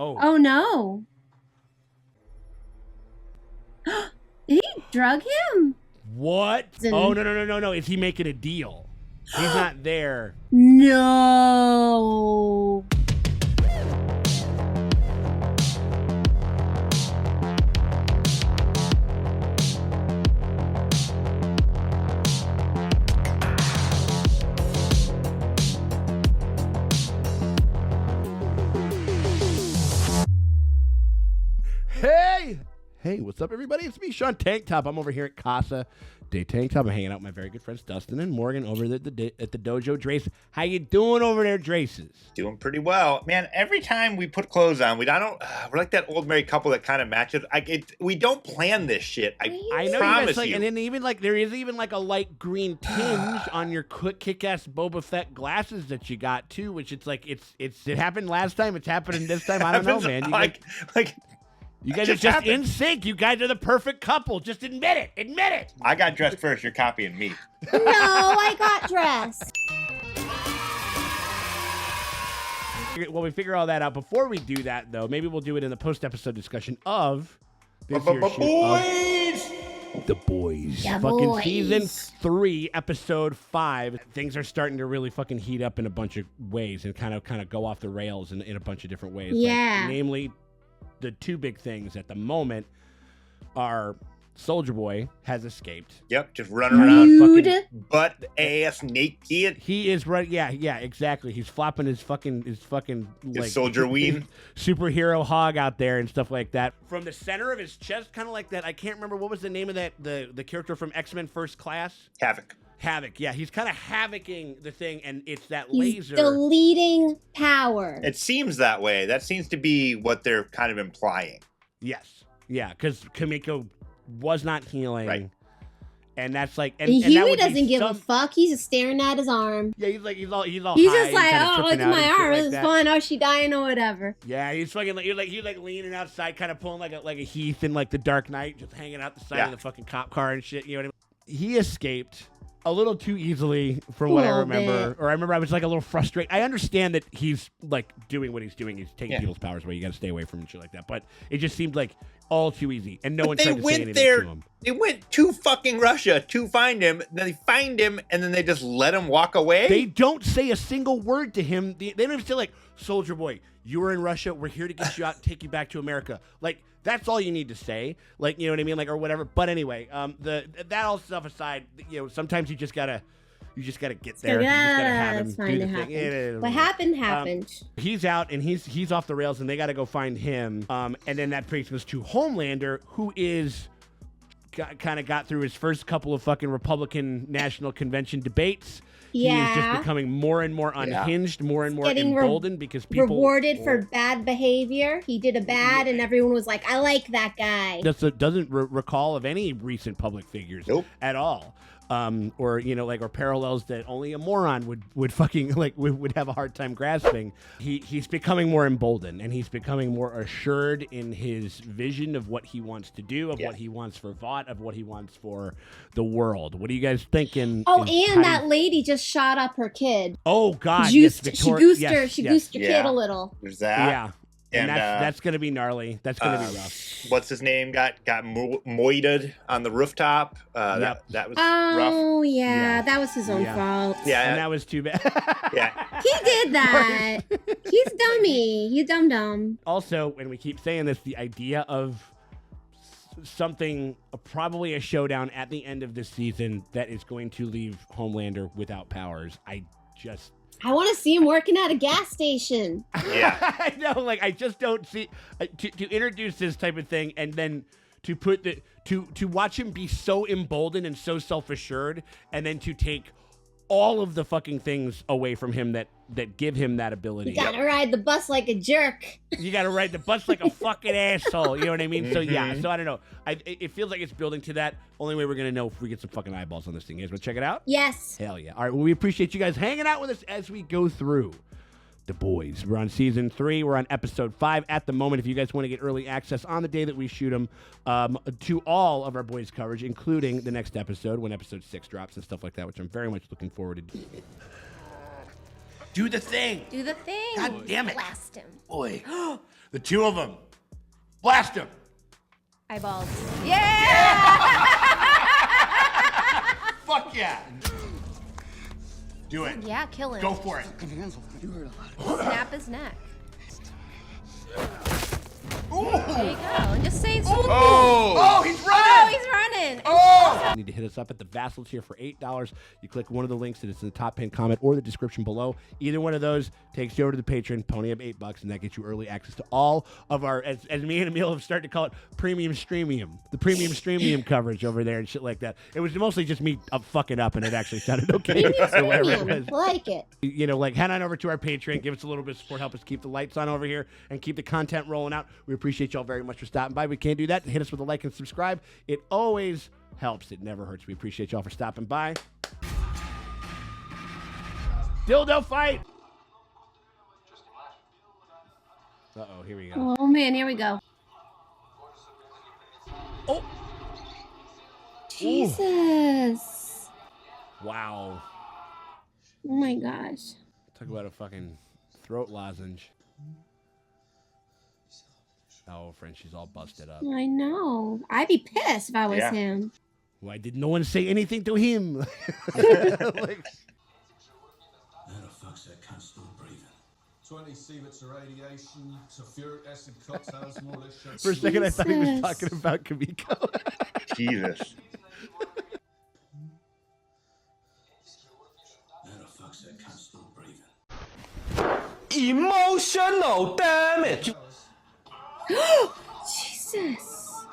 Oh no. Did he drug him? What? Oh, no. Is he making a deal? He's not there. No. Hey, what's up, everybody? It's me, Sean Tank Top. I'm over here at Casa de Tank Top. I'm hanging out with my very good friends Dustin and Morgan over at the dojo. Drace, how you doing over there, Draces? Doing pretty well, man. Every time we put clothes on, we're like that old married couple that kind of matches. We don't plan this shit. I know promise you. And then even like there is even like a light green tinge on your kick-ass Boba Fett glasses that you got too, which it's like it happened last time. It's happening this time. I don't know, man. You guys are just in sync. You guys are the perfect couple. Just admit it. Admit it. I got dressed first. You're copying me. No, I got dressed. Well, we figure all that out. Before we do that, though, maybe we'll do it in the post-episode discussion of this year's boys. The Boys. The fucking Boys. Season 3, Episode 5. Things are starting to really fucking heat up in a bunch of ways and kind of go off the rails in a bunch of different ways. Yeah. Namely, the two big things at the moment are Soldier Boy has escaped. Yep, just running around fucking butt ass naked. He is right. Yeah, exactly. He's flopping his fucking like soldier ween superhero hog out there and stuff like that. From the center of his chest, kind of like that. I can't remember what was the name of that the character from X-Men First Class. Havoc, yeah. He's kind of havocing the thing, and it's that laser. He's deleting power. It seems that way. That seems to be what they're kind of implying. Yes. Yeah, because Kimiko was not healing. Right. And that's like... And Huey doesn't give a fuck. He's just staring at his arm. Yeah, he's all He's high just like, and oh, look at my arm. It's like fine. Oh, she dying or whatever. Yeah, he's fucking like he's leaning outside, kind of pulling like a Heath in like the Dark Knight, just hanging out the side of the fucking cop car and shit. You know what I mean? He escaped a little too easily from what I remember. Or I remember I was like a little frustrated. I understand that he's like doing what he's doing. He's taking people's powers away. You got to stay away from him and shit like that. But it just seemed like all too easy. And no one tried to say anything to him. They went to fucking Russia to find him. Then they find him and then they just let him walk away. They don't say a single word to him. They don't even say like, Soldier Boy, you were in Russia. We're here to get you out and take you back to America. Like, that's all you need to say. Like, you know what I mean? Like, or whatever. But anyway, that all stuff aside, you know, sometimes you just gotta get there. You just gotta have him do the thing. What happened. He's out and he's off the rails, and they gotta go find him. And then that brings us to Homelander, who is kind of got through his first couple of fucking Republican National Convention debates. Yeah. He is just becoming more and more unhinged, more and more emboldened because people... Rewarded for bad behavior. He did a bad and everyone was like, I like that guy. Doesn't recall of any recent public figures at all. Or, you know, like, or parallels that only a moron would fucking, like, would have a hard time grasping. He's becoming more emboldened, and he's becoming more assured in his vision of what he wants to do, of what he wants for Vought, of what he wants for the world. What are you guys thinking? Oh, and that lady just shot up her kid. Oh, God. She goosed her kid a little. There's that. Yeah. And that's going to be gnarly. That's going to be rough. What's his name? Got moited on the rooftop. That was rough. Oh, yeah. That was his own fault. Yeah. And that was too bad. Yeah. He did that. He's dummy. You dum-dum. Also, when we keep saying this, the idea of something, probably a showdown at the end of this season that is going to leave Homelander without powers, I want to see him working at a gas station. Yeah. I know, like, I just don't see... to introduce this type of thing and then to put to watch him be so emboldened and so self-assured and then to take all of the fucking things away from him that give him that ability. You gotta ride the bus like a jerk. You gotta ride the bus like a fucking asshole. You know what I mean? So yeah. So I don't know. It feels like it's building to that. Only way we're gonna know if we get some fucking eyeballs on this thing. You guys wanna check it out? Yes. Hell yeah. All right. Well, we appreciate you guys hanging out with us as we go through The Boys. We're on season 3. We're on episode 5 at the moment. If you guys want to get early access on the day that we shoot them to all of our Boys coverage, including the next episode when episode 6 drops and stuff like that, which I'm very much looking forward to. Do the thing. Do the thing. God damn it. Blast him. Boy. The two of them. Blast him. Eyeballs. Yeah! Fuck yeah. Do it. Yeah, kill him. Go for it. Snap his neck. Ooh. There you go. And just say, Oh, he's running. Oh, he's running. Oh. You need to hit us up at the Vassal tier for $8. You click one of the links that is in the top pinned comment or the description below. Either one of those takes you over to the Patreon. Pony up $8, and that gets you early access to all of our, as me and Emil have started to call it, premium streamium. The premium streamium coverage over there and shit like that. It was mostly just me fucking up, and it actually sounded okay. So whatever it was. Like it. You know, like head on over to our Patreon, give us a little bit of support, help us keep the lights on over here, and keep the content rolling out. We appreciate y'all very much for stopping by. We can't do that. Hit us with a like and subscribe. It always helps. It never hurts. We appreciate y'all for stopping by. Dildo fight. Uh-oh, here we go. Oh, man, here we go. Oh. Jesus. Wow. Oh, my gosh. Talk about a fucking throat lozenge. Oh, friend, she's all busted up. I know. I'd be pissed if I was him. Why did no one say anything to him? Like, fuck's that cunt still breathing? 20 sieverts of radiation, sulfuric acid cocktails, more or less. for a second, I thought he was talking about Kimiko. Jesus. Fuck's that cunt still breathing? Emotional damage. Jesus.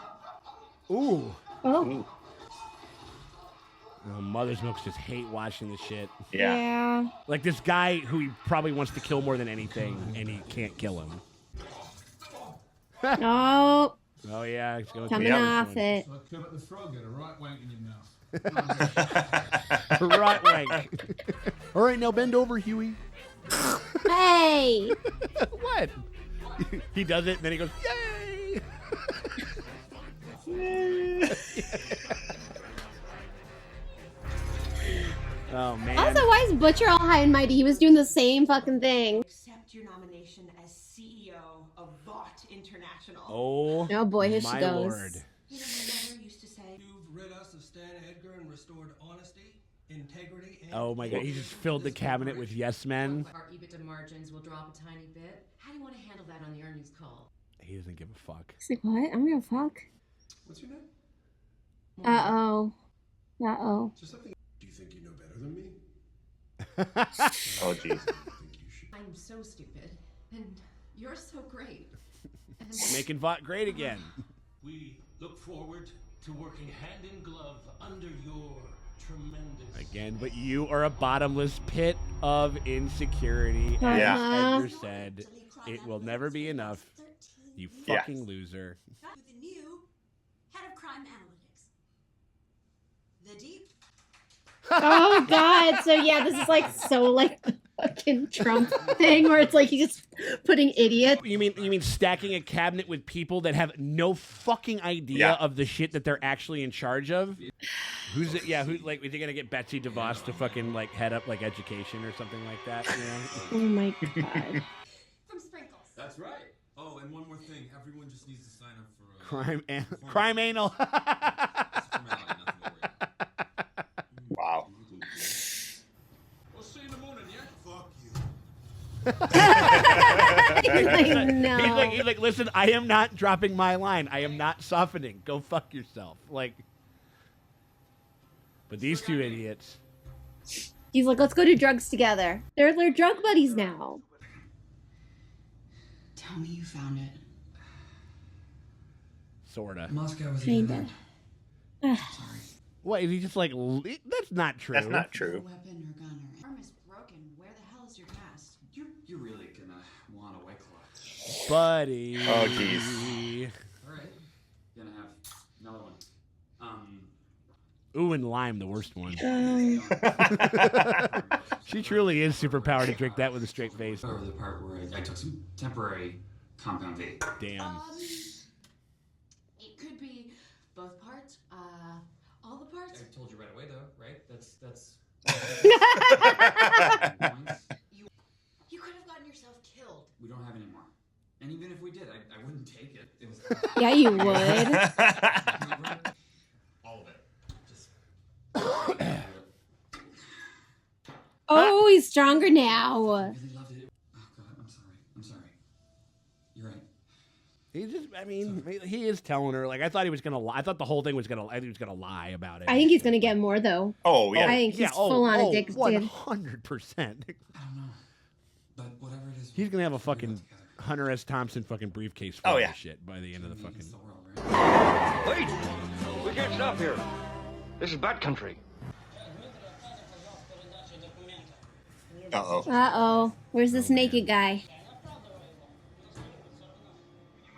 Ooh. Oh. Oh, Mother's Milks just hate watching this shit. Yeah. Like this guy who he probably wants to kill more than anything, and he can't kill him. Oh. Oh yeah, he's going Coming off it. So I Kermit the Frog get a right wank in your mouth. Right wank. All right, now bend over, Huey. Hey. What? He does it, and then he goes, yay! Oh man. Also, why is Butcher all high and mighty? He was doing the same fucking thing. Accept your nomination as CEO of Vought International. Oh, Oh boy, here she my goes. Lord. You know, my mother used to say, You've rid us of Stan Edgar and restored honesty, integrity, and... Oh my God, he just filled the cabinet with yes men. Our EBITDA margins will drop a tiny bit. How do you want to handle that on the earnings call? He doesn't give a fuck. He's like, what? I'm gonna fuck. What's your name? Uh-oh. Uh-oh. Just something... Do you think you know better than me? Oh, jeez. I'm so stupid, and you're so great. And Making Vought great again. We look forward to working hand in glove under your tremendous... Again, but you are a bottomless pit of insecurity. As Yeah. Edgar said, it will never be enough. You fucking loser. with the new head of crime analytics. The deep. Oh god. So yeah, this is like so like the fucking Trump thing where it's like he's just putting idiots. You mean stacking a cabinet with people that have no fuking idea of the shit that they're actually in charge of? Who's it? Yeah, who like is he gonna get Betsy DeVos to fucking like head up like education or something like that? You know? Oh my god. From Sprinkles. That's right. Oh, and one more thing. Everyone just needs to sign up for... Crime anal. Wow. We'll see you in the morning, yeah? Fuck you. He's like, no. He's like, listen, I am not dropping my line. I am not softening. Go fuck yourself. Like, but these two idiots. He's like, let's go do drugs together. They're drug buddies now. tell me you found it. Sorta. Moscow was Kinda. What, is he just like, that's not true. That's not true. Weapon or gun or arm is broken. Where the hell is your cast? You're really gonna want a White Claw. Buddy. Oh, jeez. Alright. Gonna have another one. Ooh, and lime, the worst one. She truly is super powered to drink that with a straight face. Over the part where I took some temporary compound V. Damn. It could be both parts. All the parts. I told you right away though, right? That's We don't have any more. And even if we did, I wouldn't take it. It was Yeah, you would. all of it. Just Oh, he's stronger now. really loved it. Oh God, I'm sorry. I'm sorry. You're right. He just, I mean, he is telling her. Like, I thought he was gonna lie. I thought the whole thing was gonna. I think he was gonna lie about it. I think he's gonna get more though. Oh yeah. I think he's full on addicted. 100%. I don't know. But whatever it is, He's gonna have a we'll figure it fucking out together. Hunter S. Thompson fucking briefcase full Oh, of yeah. shit by the end of the fucking. It's the world, right? Wait! We can't stop here. This is bad country. Uh-oh. Uh-oh. Where's this naked guy?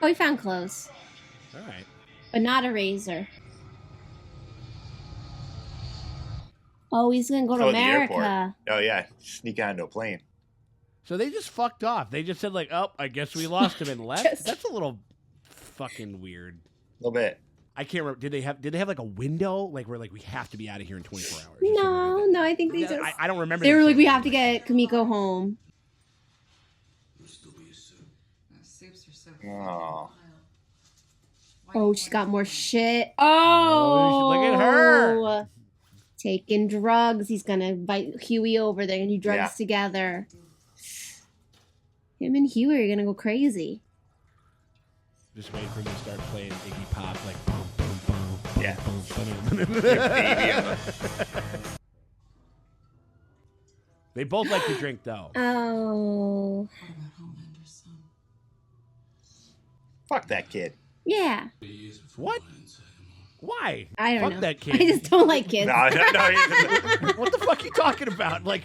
Oh, he found clothes. All right. But not a razor. Oh, he's gonna go to Oh, the airport. America. Oh yeah. Sneak onto a plane. So they just fucked off. They just said like, "Oh, I guess we lost him and left." Just- That's a little fucking weird. A little bit. I can't remember. Did they have like a window, like where like we have to be out of here in 24 hours? or something No, like that? no, I think they just... I don't remember. They were them like, we saying have to that. get Kimiko home. Soups are so Oh. Oh, she's got more shit. Oh, look at her. Taking drugs. He's gonna invite Huey over. They're gonna do drugs Yeah. together. Him and Huey are gonna go crazy. Just waiting for me to start playing Iggy Pop, like boom, boom, boom, boom, Yeah. boom, boom, boom. Baby on the- They both like to drink though. Oh, What about Homelander's son? Fuck that kid. yeah. What? Why? I don't Fuck know. that kid. I just don't like kids. No, no. What the fuck are you talking about? Like,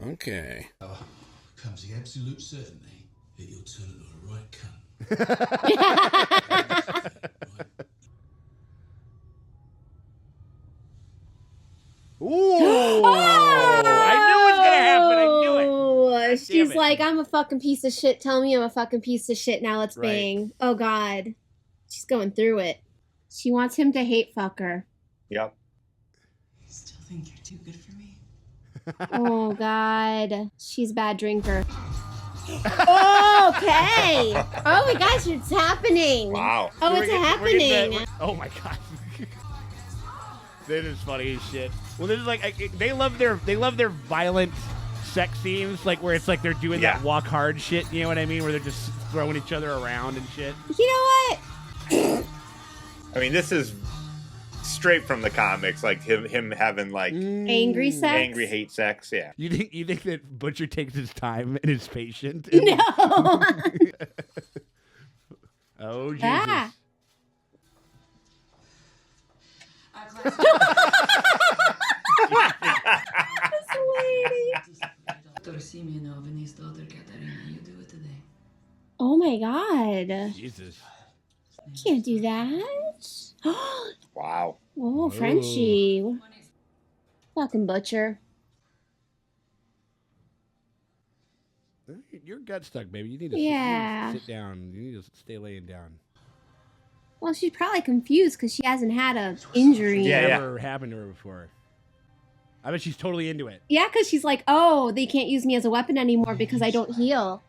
Okay. Comes the absolute certainty that you'll turn into a right cunt. ooh! I knew it was gonna happen. I knew it. Oh, she's it. like, I'm a fucking piece of shit. Tell me I'm a fucking piece of shit. Now let's Right. bang. Oh, God. She's going through it. She wants him to hate fuck her. Yep. I still think you're too good for me. Oh, God. She's a bad drinker. Oh, okay. Oh, my gosh, it's happening. Wow. Oh, We're it's getting- we're happening. getting that- oh my god. That is funny as shit. Well, this is like they love their violent sex scenes, like where it's like they're doing Yeah. that walk hard shit. You know what I mean? Where they're just throwing each other around and shit. You know what? I mean, this is straight from the comics, like him having like Angry sex? angry hate sex. Yeah. You think that Butcher takes his time and is patient? No. Oh Jesus. Ah. This lady. Oh, my God. Jesus. Can't do that. Wow. Oh, Frenchie. Fucking Butcher. Your gut stuck, baby. You need to Yeah. sit down. You need to stay laying down. Well, she's probably confused because she hasn't had a injury. Yeah, yeah. Never happened to her before. I bet she's totally into it. Yeah, because she's like, oh, they can't use me as a weapon anymore because I don't heal.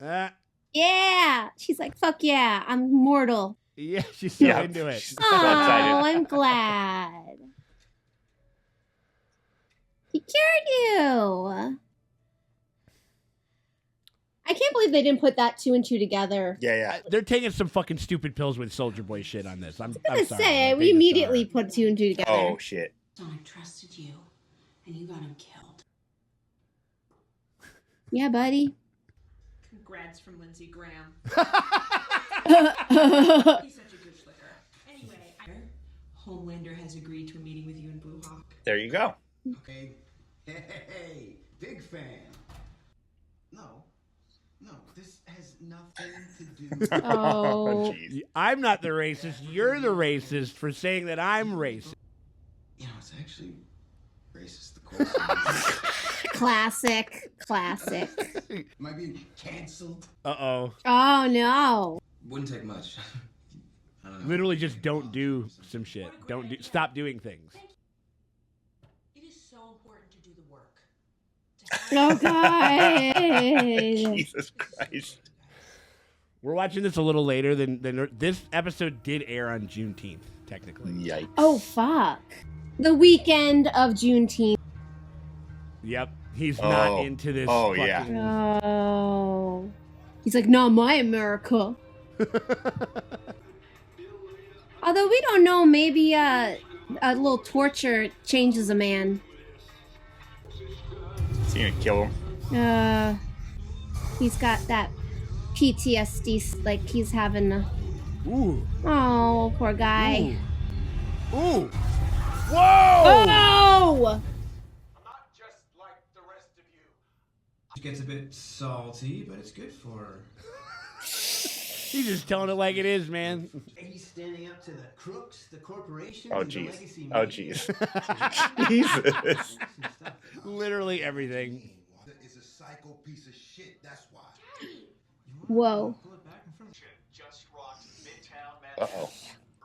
Yeah. She's like, fuck yeah, I'm mortal. Yeah, she's so Yeah. into it. So Oh, excited. I'm glad. He cured you. I can't believe they didn't put that 2 and 2 together. Yeah, yeah. They're taking some fucking stupid pills with Soldier Boy shit on this. I'm I was sorry. gonna say, Like, we they just immediately are. put 2 and 2 together. Oh shit. I trusted you, and you got him killed. Yeah, buddy. Congrats from Lindsey Graham. Oh, He's such a good flicker. Anyway, Homelander has agreed to a meeting with you and Blue Hawk. There you go. Hey, big fan. No, this has nothing to do. Oh. Jeez. I'm not the racist. You're the racist for saying that I'm racist. You know, it's actually racist. The course. Classic. Classic. Am I being canceled? Uh-oh. Oh, no. Wouldn't take much. I don't know. Literally just don't do some shit. Stop doing things. It is so important work. Oh God. Jesus Christ. We're watching this a little later than this episode did air on Juneteenth, technically. Yikes. Oh fuck. The weekend of Juneteenth. Yep. He's not into this. Oh, fucking... yeah. Oh. He's like, not my America. Although we don't know, maybe a little torture changes a man. Is he gonna kill him? He's got that PTSD, like he's having a... Ooh. Oh, poor guy. Ooh. Ooh. Whoa! Oh! It gets a bit salty, but it's good for her. He's just telling it like it is, man. He's standing up to the crooks, the corporations, Oh, and the jeez. legacy Oh, media. jeez. Jesus. Literally everything. Is a psycho piece of shit. That's why. Whoa. Uh-oh.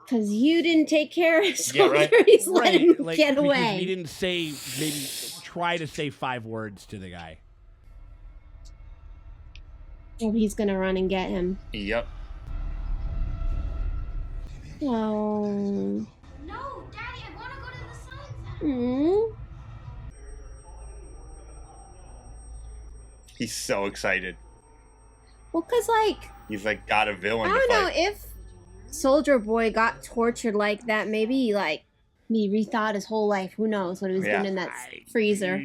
Because you didn't take care of his Yeah, right. soldiers, let him Like, get because away. he didn't say, maybe try to say 5 words to the guy. Oh, he's gonna run and get him. Yep. Oh. No, Daddy, I want to go to the science center. Mm. He's so excited. Well, because, like, He's like got a I villain don't to know, fight. if Soldier Boy got tortured like that, maybe, like, he rethought his whole life. Who knows what he was doing in that freezer.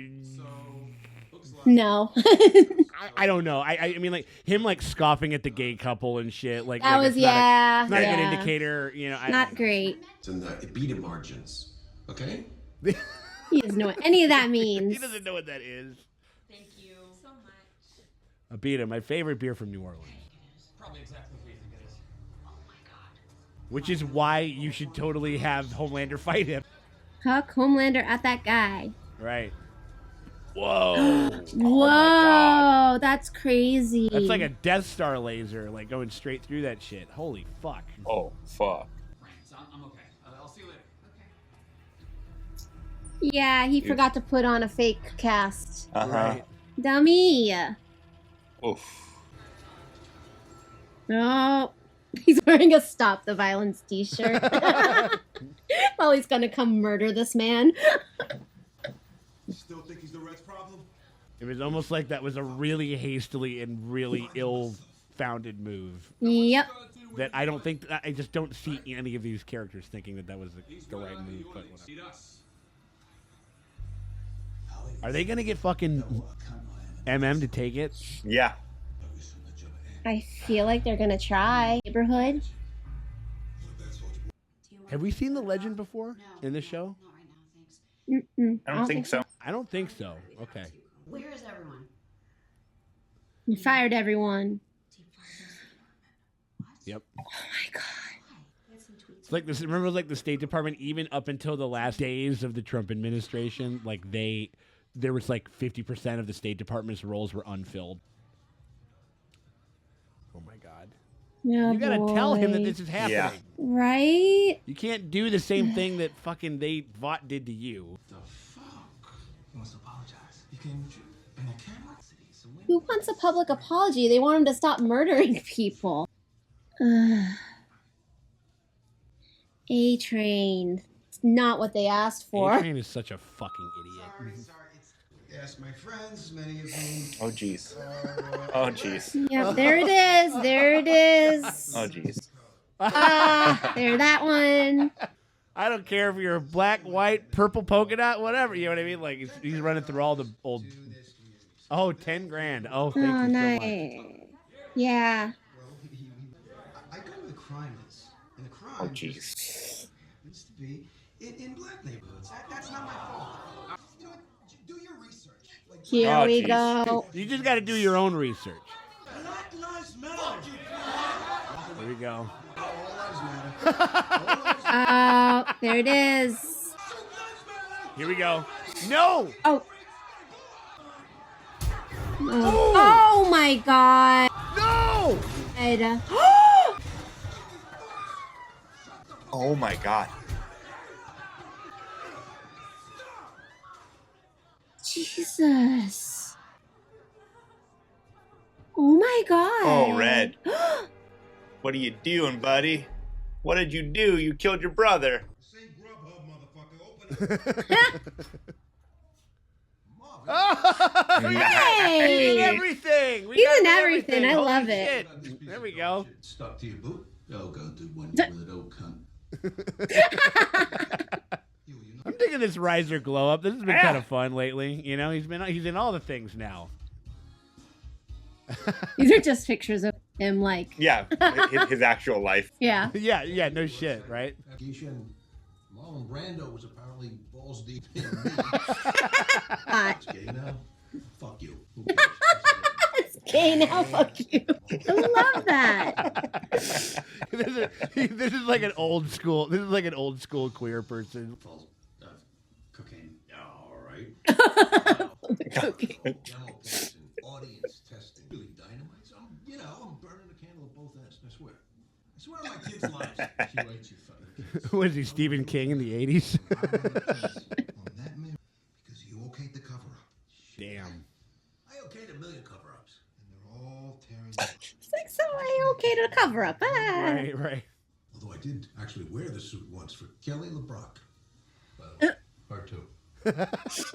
No. I don't know. I mean, like, him, like, scoffing at the gay couple and shit. Like, That like, was, it's not yeah. a good yeah. indicator, you know. Not great. It's in the EBITDA margins. Okay? He doesn't know what any of that means. He doesn't know what that is. Thank you so much. Abita, my favorite beer from New Orleans. Probably exactly what you think it is. Which is why you should totally have Homelander fight him. Huck Homelander at that guy. Right. Whoa. Whoa, that's crazy. That's like a Death Star laser, like going straight through that shit. Holy fuck. Oh, fuck. So I'm okay. I'll see you later. Yeah, he forgot to put on a fake cast. Uh-huh. Right. Dummy. Oof. No. He's wearing a Stop the Violence t-shirt. Well, he's gonna come murder this man. Still think he's the Red's problem? It was almost like that was a really hastily and really ill-founded move. Yep. That I don't think, I just don't see any of these characters thinking that that was the right move. But whatever. Are they gonna get fucking MM to take it? Yeah. I feel like they're gonna try. Neighborhood. Have we seen the legend before in this show? Not right now, thanks. Mm-mm. I don't think so. I don't think so. Okay. Where is everyone? You fired everyone. Yep. Oh my god. It's like this. Remember, like the State Department, even up until the last days of the Trump administration, like there was like 50% of the State Department's roles were unfilled. Oh my god. Yeah, You gotta tell him that this is happening. Yeah. Right? You can't do the same thing that fucking Vought did to you. The fuck? He wants to apologize. You can, and I can't. Who wants a public apology? They want him to stop murdering people. A-Train. It's not what they asked for. A-Train is such a fucking idiot. Sorry. Yes, my friends, many of whom. Oh, jeez. Oh, jeez. Yep, there it is. There it is. Oh, jeez. There, that one. I don't care if you're black, white, purple polka dot, whatever. You know what I mean? Like he's running through all the old. Oh, 10 grand. Oh, thank Oh, you so nice. much. Yeah. I go where the crime is. And the crime Oh, jeez. used to be in black neighborhoods. That's not my fault. You know what? Do your research. Like, Here Oh, we geez. go. You just got to do your own research. Black lives matter. There you go. All lives matter. There it is. Here we go. No. Oh. Oh my god. No. Oh, my God. Jeez. Jesus. Oh my god. Oh, Red. What are you doing, buddy? What did you do? You killed your brother. Same Grubhub, motherfucker. Open it. Oh, Hey! He's in everything. He's in everything. I love it. Shit. There we go. Stuck to your boot. Oh, go do one with it, old cunt. I'm digging this riser glow up. This has been kind of fun lately. You know, he's in all the things now. These are just pictures of him, like. Yeah, his actual life. Yeah. Yeah, no shit, right? Keisha and Marlon Brando was apparently balls deep in me. It's gay now. Fuck you. Who cares? It's gay now, fuck you. I love that. This is like an old school. This is like an old school queer person. Cocaine. All right. Okay. Demo packs and audience testing. Really dynamite. I'm burning the candle at both ends. I swear. I swear on my kids' lives. She writes you fucking kids. Was he Stephen King in the 80s? On that man, because you okayed the cover-up. Damn. I okayed 1 million cover-ups. And they're all tearing down. It's like, so I okay to cover up. Ah. Right. Although I did actually wear the suit once for Kelly LeBrock. Part 2.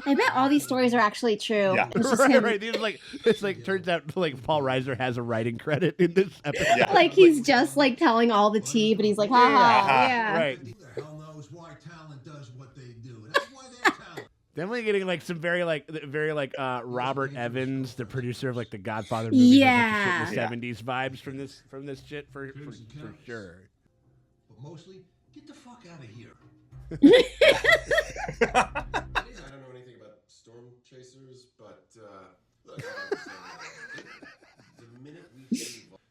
I bet all these stories are actually true. Yeah. It's just him. Right. It's like turns out like Paul Reiser has a writing credit in this episode. Yeah. Like he's just like telling all the tea, but he's like, haha, yeah. Right. Who the hell knows why talent does what they do? That's why they're talent. Definitely getting like some very Robert Evans, the producer of like the Godfather movies, Yeah. like, the 70s vibes from this shit for sure. But mostly, get the fuck out of here. I don't know anything about storm chasers, but look, I understand that. The minute we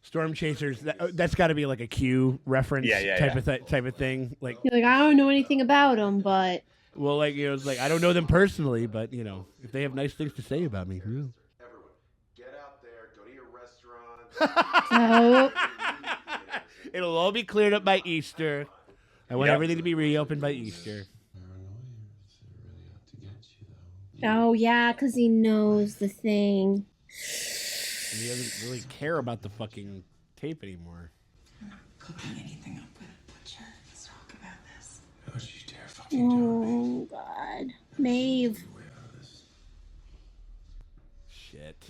Storm Chasers, that's got to be like a Q reference type of thing. Like, You're like, I don't know anything about them, but. well, like, it's like I don't know them personally, but if they have nice things to say about me, everyone, get out there, go to your restaurant. Oh. It'll all be cleared up by Easter. I want everything to be reopened by Easter. Oh, yeah, because he knows the thing. And he doesn't really care about the fucking tape anymore. I'm not cooking anything up with a butcher. Let's talk about this. Oh, she's terrifying. Oh, God. Maeve. Shit.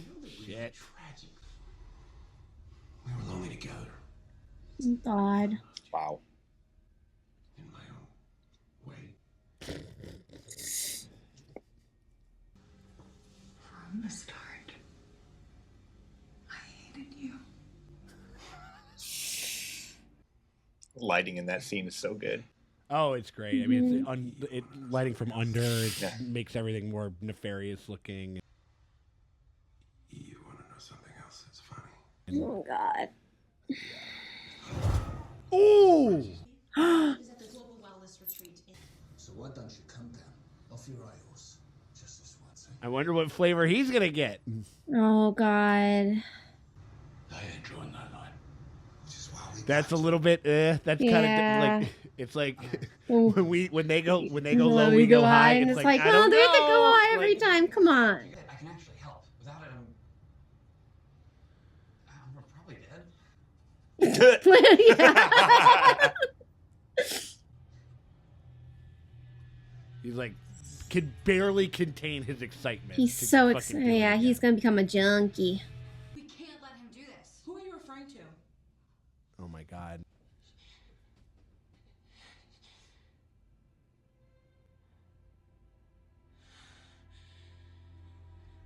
Tragic. We were lonely together. God. Wow. In my own way. From the start, I hated you. Lighting in that scene is so good. Oh, it's great. I mean, it's lighting from under. It makes everything more nefarious looking. You want to know something else that's funny? Oh, God. Ooh! Is at the Global Wellness Retreat. So why don't you come down off your idols just this once? I wonder what flavor he's gonna get. Oh, God. I ain't drawing that line. Which is why we That's a little bit. That's kind of like it's like when they go low, we go high. and it's like, I well, don't do we have to know. go high every time? Come on. I can actually help. Without it, I'm probably dead. Yeah. He's like, can barely contain his excitement. He's to so fucking excited. do it Yeah, again. he's going to become a junkie. We can't let him do this. Who are you referring to? Oh my god.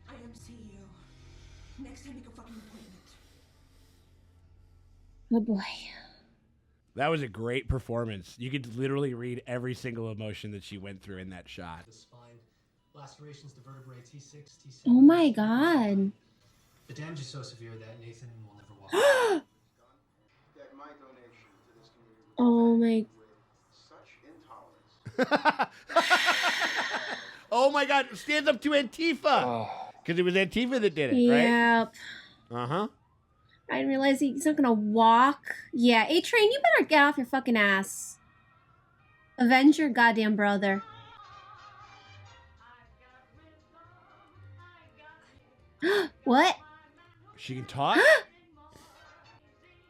I am CEO. Next time, make a fucking appointment. Oh, boy. That was a great performance. You could literally read every single emotion that she went through in that shot. The spine, lacerations to vertebrae T6, T7. Oh, my God. The damage is so severe that Nathan will never walk. That my donation to this community Oh, my. with such intolerance. Oh my god, stands up to Antifa. Because it was Antifa that did it, right? Yep. Uh-huh. I didn't realize he's not gonna walk. Yeah, A-Train, you better get off your fucking ass. Avenge your goddamn brother. What? She can talk?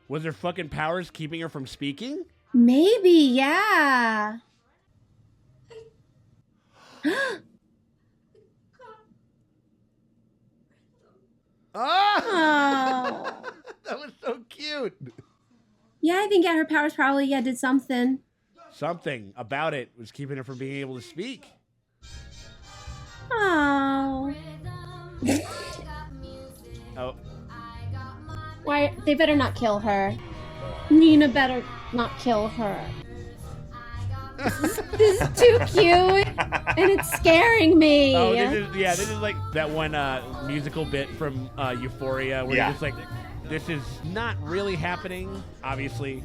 Was her fucking powers keeping her from speaking? Maybe, yeah. Oh! That was so cute. Yeah, I think her powers probably did something. Something about it was keeping her from being able to speak. Oh. Oh. Why? They better not kill her. Nina better not kill her. This is too cute, and it's scaring me. Oh, this is like that one musical bit from Euphoria where you're just like, this is not really happening, obviously.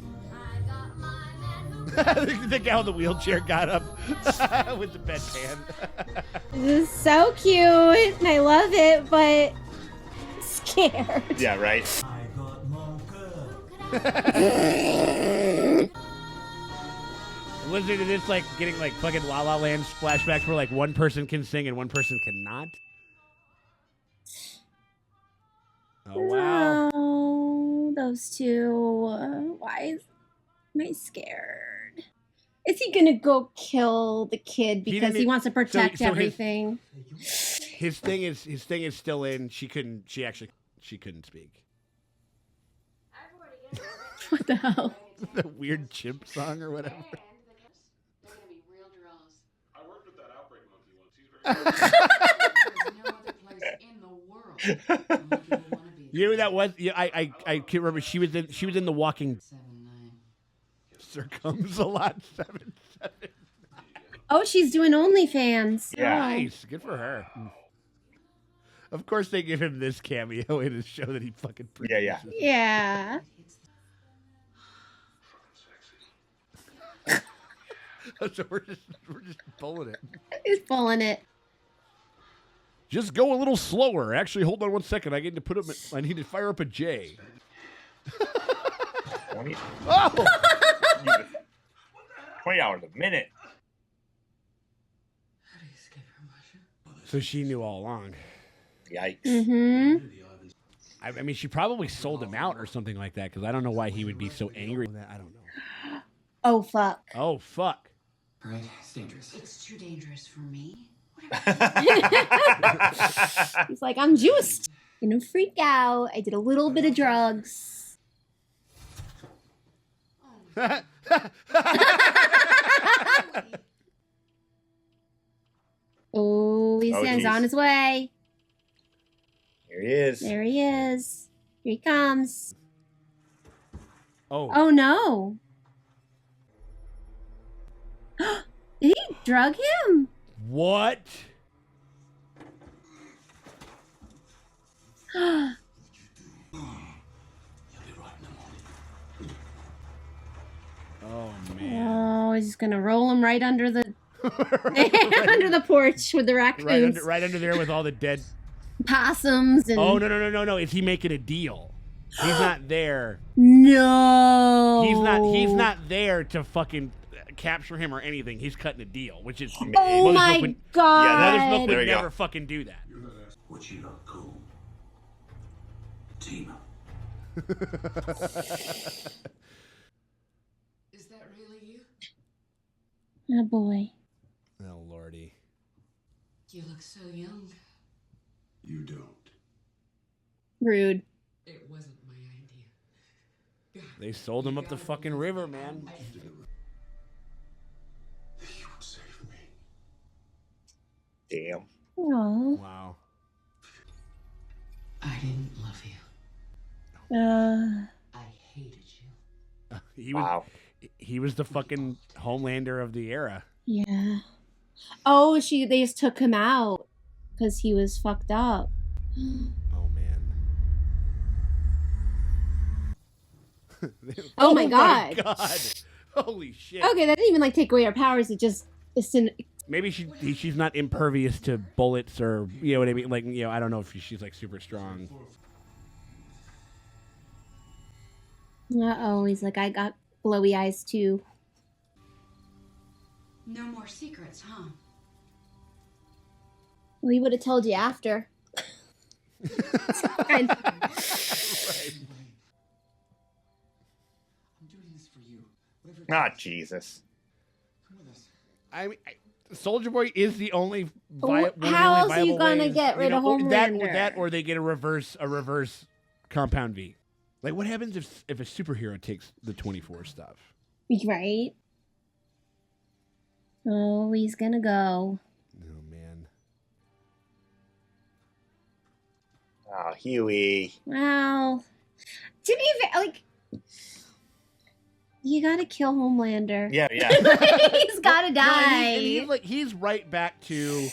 The guy with the wheelchair got up with the bedpan. This is so cute, and I love it, but scared. Yeah, right. Listening to this, like, getting, like, fucking La La Land flashbacks where, like, one person can sing and one person cannot. Oh, wow. Oh, those two. Why am I scared? Is he gonna go kill the kid because he wants to protect everything? His thing is still in. She couldn't speak. What the hell? The weird chimp song or whatever. I worked with that outbreak monkey once. He's very There's no other place in the world where people want to be. You know who that was? Yeah, I can't remember. She was in The Walking. 7-9. Circums a lot. 7-7. Oh, she's doing OnlyFans. Yeah. Nice. Good for her. Of course, they give him this cameo in his show that he fucking produces. Yeah. Yeah. So we're just pulling it. He's pulling it. Just go a little slower. Actually, hold on one second. I need to fire up a J. 20. Oh! $20 a minute. How do you escape from Russia? So she knew all along. Yikes. Mm-hmm. I mean, she probably sold him out or something like that because I don't know why he would be so angry. I don't know. Oh, fuck. Oh, fuck. Right? It's dangerous. It's too dangerous for me. He's like, I'm juiced. Gonna freak out. I did a little bit of drugs. Oh, he's on his way. Here he is. There he is. Here he comes. Oh. Oh, no. Did he drug him? What? Oh, man. Oh, he's gonna roll him right under the under the porch with the raccoons. Right under there with all the dead possums and... Oh, no. Is he making a deal? He's not there. No. He's not there to fucking capture him or anything. He's cutting a deal, which is... Oh, my God. Yeah, Mother's Milk would never fucking do that. What you not cool? Team up. Is that really you? Oh, boy. Oh, Lordy. You look so young. You don't. Rude. It wasn't my idea. God. They sold him up the fucking river, man. You would save me. Damn. Aww. Wow. I didn't love you. I hated you. He was the fucking Homelander of the era. Yeah. Oh, they just took him out because he was fucked up. Oh, man. Oh my God. Holy shit. Okay, that didn't even take away her powers. It just... Maybe she's not impervious to bullets or, you know what I mean? Like, you know, I don't know if she's super strong. Uh-oh, he's like, I got glowy eyes too. No more secrets, huh? Well, he would have told you after. Right. I'm doing this for you. Whatever it Ah, takes. Jesus. Come with us. I mean, Soldier Boy is the only How one of the only else are you viable gonna ways, get rid of Homelander? That, or they get a reverse Compound V. Like, what happens if a superhero takes the 24 stuff? Right? Oh, he's gonna go. Oh man. Oh, Huey. Well, to be fair, like, you gotta kill Homelander. Yeah, yeah. He's gotta die. And he's right back to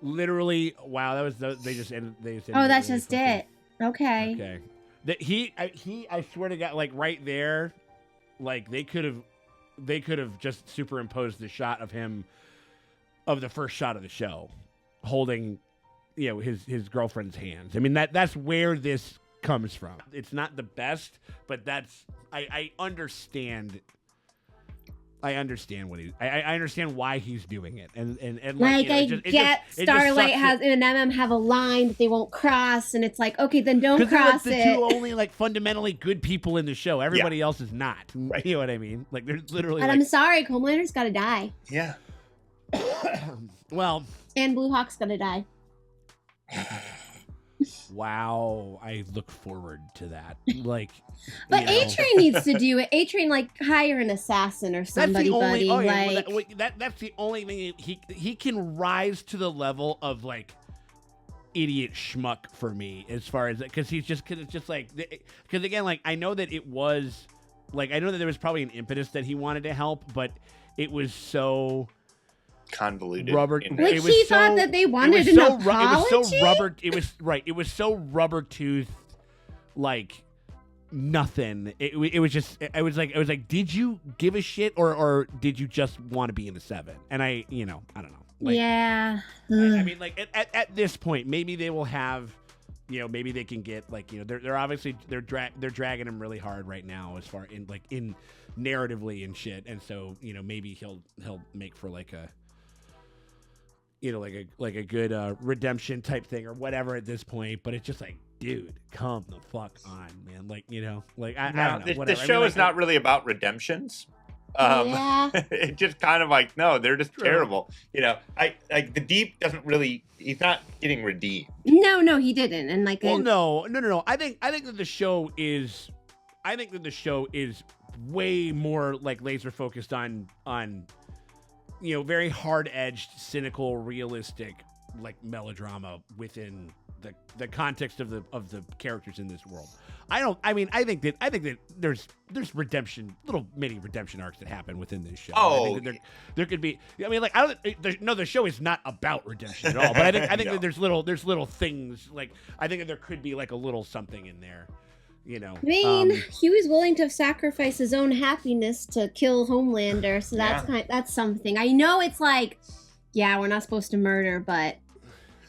literally. Wow, that was they just ended. Oh, that's just it. Okay. Okay. That I swear to God, like right there, like they could have just superimposed the shot of him, of the first shot of the show, holding, his girlfriend's hands. I mean that's where this comes from. It's not the best, but I understand. I understand I understand why he's doing it, and like Starlight and MM have a line that they won't cross, and it's like, okay, then don't cross they're like the two only like fundamentally good people in the show. Everybody else is not. Right. You know what I mean? Like they're literally. And I'm sorry, Homelander's got to die. Yeah. Well. And Blue Hawk's got to die. Wow, I look forward to that. Like, but A-Train needs to do it. A-Train, like, hire an assassin or somebody, buddy. That's the only thing he can rise to the level of like idiot schmuck for me, as far as because it's just like because again, like I know that it was like I know that there was probably an impetus that he wanted to help, but it was so convoluted. Like he thought that they wanted an apology. It was so rubber toothed, like nothing. It was just. I was like, did you give a shit or did you just want to be in the 7? And I don't know. Like, yeah. I mean, like at this point, maybe they will have. Maybe they can get like they're obviously they're dragging him really hard right now as far in narratively and shit, and so maybe he'll make for like a. Like a good redemption type thing or whatever at this point, but it's just like, dude, come the fuck on, man. Like, I don't know. The show is not really about redemptions. Yeah. It's just kind of like, no, they're just terrible. I like the Deep doesn't really. He's not getting redeemed. No, he didn't. And like, well, no. I think that the show is. I think that the show is way more like laser focused on. Very hard-edged, cynical, realistic, like melodrama within the context of the characters in this world. I think that there's redemption, little mini redemption arcs that happen within this show. Oh, there could be. I mean, like the show is not about redemption at all. But I think that there's little things like I think that there could be like a little something in there. I mean, he was willing to sacrifice his own happiness to kill Homelander, so that's something. I know it's like, yeah, we're not supposed to murder, but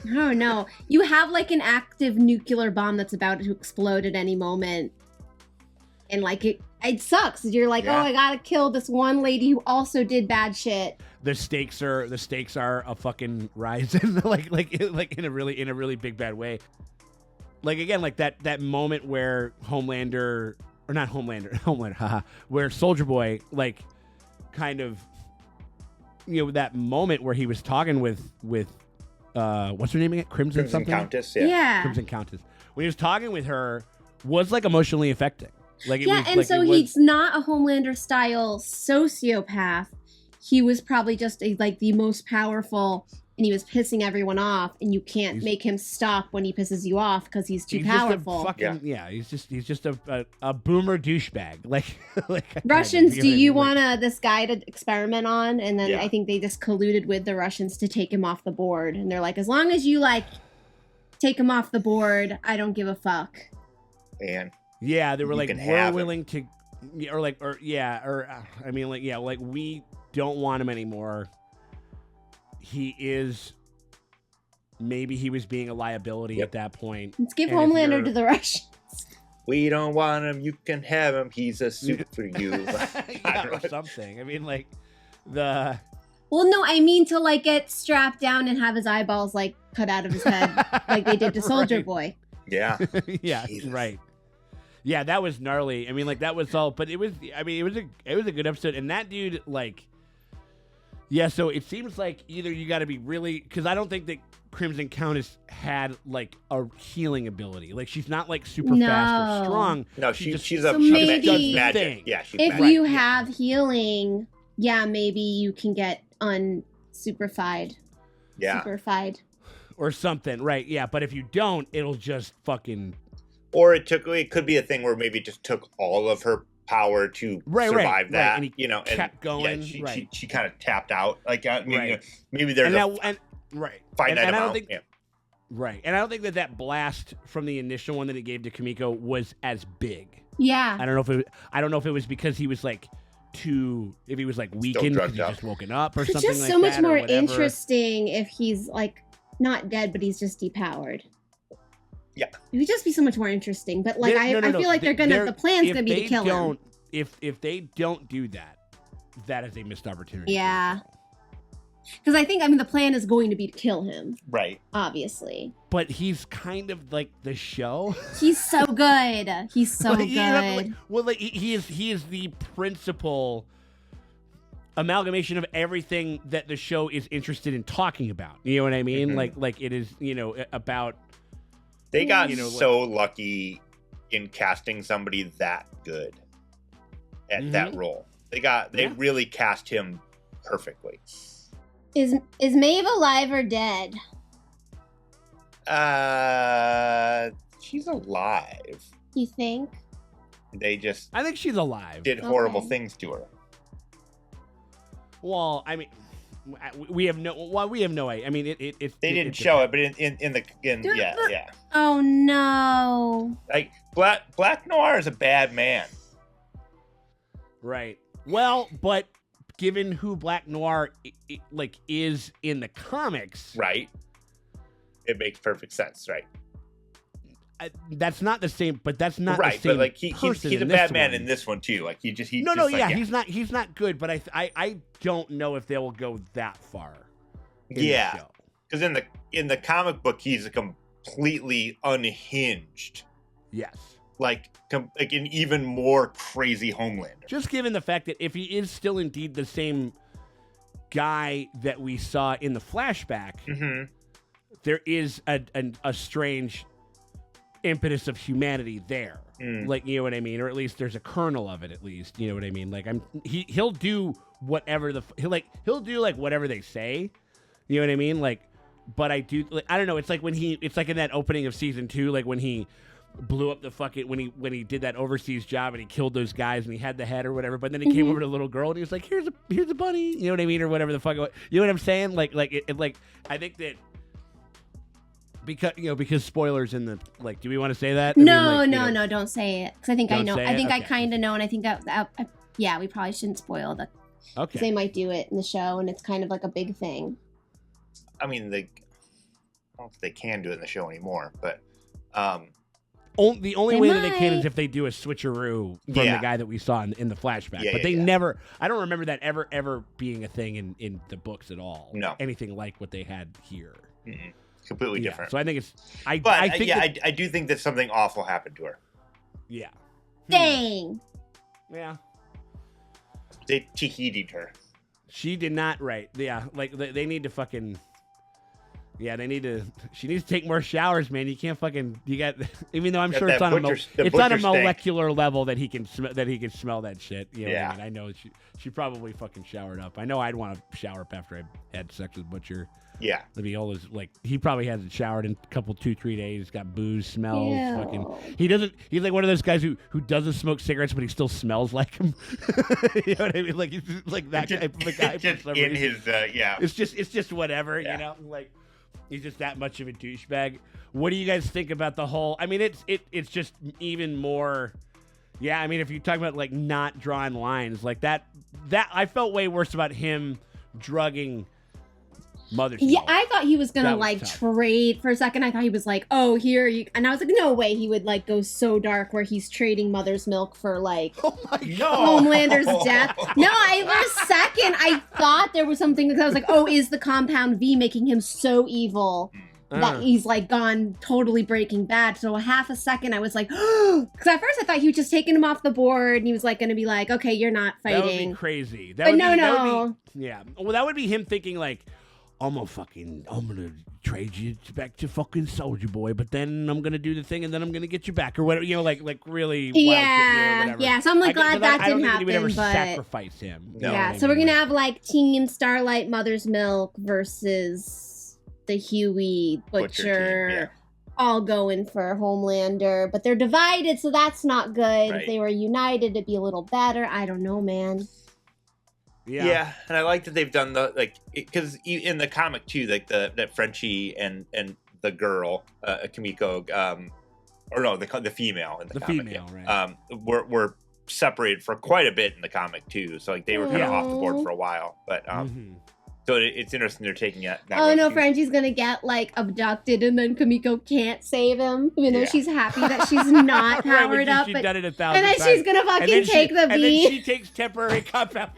I don't know. You have like an active nuclear bomb that's about to explode at any moment, and like it sucks. You're like, oh, I gotta kill this one lady who also did bad shit. The stakes are a fucking rise, like in a really big bad way. Like again, like that moment where Homelander, where Soldier Boy, like, kind of, that moment where he was talking with what's her name again? Crimson something? Countess, yeah. Crimson Countess. When he was talking with her, was like emotionally affecting. Like it was, and so he's not a Homelander style sociopath. He was probably just the most powerful. And he was pissing everyone off, and you can't make him stop when he pisses you off because he's too powerful. He's just a boomer douchebag. Like Russians, do you want this guy to experiment on? And then I think they just colluded with the Russians to take him off the board. And they're like, as long as you take him off the board, I don't give a fuck. And they were like, we're willing to, we don't want him anymore. Maybe he was being a liability at that point. Let's give Homelander to the Russians. We don't want him. You can have him. He's a suit for you. Or something. I mean, like Well, no, I mean to like get strapped down and have his eyeballs like cut out of his head, like they did to Soldier Boy. Yeah. Yeah. Jesus. Right. Yeah, that was gnarly. I mean, like that was all, but it was. I mean, it was a good episode, and that dude, like, yeah. So it seems like either you got to be really, because I don't think that Crimson Countess had like a healing ability. Like she's not like super fast or strong. No, she's does maybe magic. Yeah, she's if magic. you have healing, yeah, maybe you can get unsuperfied. Yeah. Superfied. Or something, right? Yeah, but if you don't, it'll just fucking. Or it could be a thing where maybe it just took all of her power to survive that, and he you know, and kept going. Yeah, she kind of tapped out. Like, maybe, Right. you know, maybe there's right. finite and amount. I don't think, yeah. Right, and I don't think that blast from the initial one that he gave to Kimiko was as big. Yeah. I don't know if it was because he was like if he was like weakened because he just woken up or It's something just like so much that, more or whatever. interesting if he's like not dead, but he's just depowered. Yeah. It would just be so much more interesting. But like, I feel like the plan's gonna be to kill him. If they don't do that, that is a missed opportunity. Yeah. Because I think, the plan is going to be to kill him. Right. Obviously. But he's kind of like the show. He's so good. He's so good. He is the principal amalgamation of everything that the show is interested in talking about. You know what I mean? Mm-hmm. Like it is, about. They got so lucky in casting somebody that good at that role. They really cast him perfectly. Is Maeve alive or dead? She's alive. You think? I think she's alive. Did horrible things to her. Well, I mean, we have no idea. I mean, they didn't show it, but yeah. Oh no! Like Black Noir is a bad man. Right. Well, but given who Black Noir is in the comics, right? It makes perfect sense, right? That's not the same, but that's not right. The same but like he's a bad man in this one too. Like he's not good. But I don't know if they will go that far. Yeah, because in the comic book he's a completely unhinged. Yes. Like an even more crazy Homelander. Just given the fact that if he is still indeed the same guy that we saw in the flashback, there is a strange impetus of humanity there. Like, you know what I mean? Or at least there's a kernel of it, at least. You know what I mean? Like he'll do whatever he'll do like whatever they say. You know what I mean? Like, but I don't know. It's like it's like in that opening of season 2, like when he blew up the fucking when he did that overseas job and he killed those guys and he had the head or whatever, but then he came over to the little girl and he was like, here's a bunny, you know what I mean, or whatever the fuck. You know what I'm saying? Like I think that because spoilers in the do we want to say that? No, don't say it because I think I know. I think okay. I kind of know, and I think yeah, we probably shouldn't spoil the. Okay. They might do it in the show, and it's kind of like a big thing. I mean, I don't think they can do it in the show anymore, but the only way that they can is if they do a switcheroo from the guy that we saw in the flashback. But they never. I don't remember that ever being a thing in the books at all. No, anything like what they had here. Mm-mm. Completely different. So I think it's. I do think that something awful happened to her. Yeah. Dang. Yeah. They Tahiti'd her. She did not. Right. Yeah. Like they need to fucking. Yeah, they need to. She needs to take more showers, man. You can't fucking. You got. Even though I'm sure it's on a molecular level that he can smell that shit. You know what I mean? I know she probably fucking showered up. I know I'd want to shower up after I had sex with Butcher. Yeah. He probably hasn't showered in a couple 2-3 days. Got booze, smells. Ew. Fucking. He doesn't. He's like one of those guys who doesn't smoke cigarettes, but he still smells like him. You know what I mean? Like he's just like that type of a guy. Just in his It's just whatever. You know, like. He's just that much of a douchebag. What do you guys think about the whole? I mean, it's just even more. Yeah, I mean, if you talk about like not drawing lines like that I felt way worse about him drugging Mother's Yeah, Milk. I thought he was gonna That was like tough. trade for a second. I thought he was like, "Oh, here you," and I was like, "No way!" He would like go so dark where he's trading Mother's Milk for like Homelander's death. No, for a second I thought there was something because I was like, "Oh, is the Compound V making him so evil that he's like gone totally Breaking Bad?" So half a second I was like, because at first I thought he was just taking him off the board and he was like going to be like, "Okay, you're not fighting." That would be crazy. But no. Yeah. Well, that would be him thinking like, I'm gonna trade you back to fucking Soldier Boy, but then I'm gonna do the thing and then I'm gonna get you back or whatever. Like really. Yeah. So I'm like glad that I don't didn't think he would ever happen. But sacrifice him. No. yeah, so we're gonna have like Team Starlight Mother's Milk versus the Huey Butcher. Team, yeah. All going for Homelander, but they're divided, so that's not good. Right. If they were united, it'd be a little better. I don't know, man. Yeah, and I like that they've done the because in the comic too, like that Frenchie and the girl, Kimiko, or no, the female in the comic, female, yeah, right? were separated for quite a bit in the comic too. So like they were kind of off the board for a while, but so it's interesting they're taking that. Oh no, Frenchie's gonna get like abducted, and then Kimiko can't save him, even though she's happy that she's not powered up. She's done it 1,000 and then times. she's gonna fucking take the and then V. she takes temporary compound.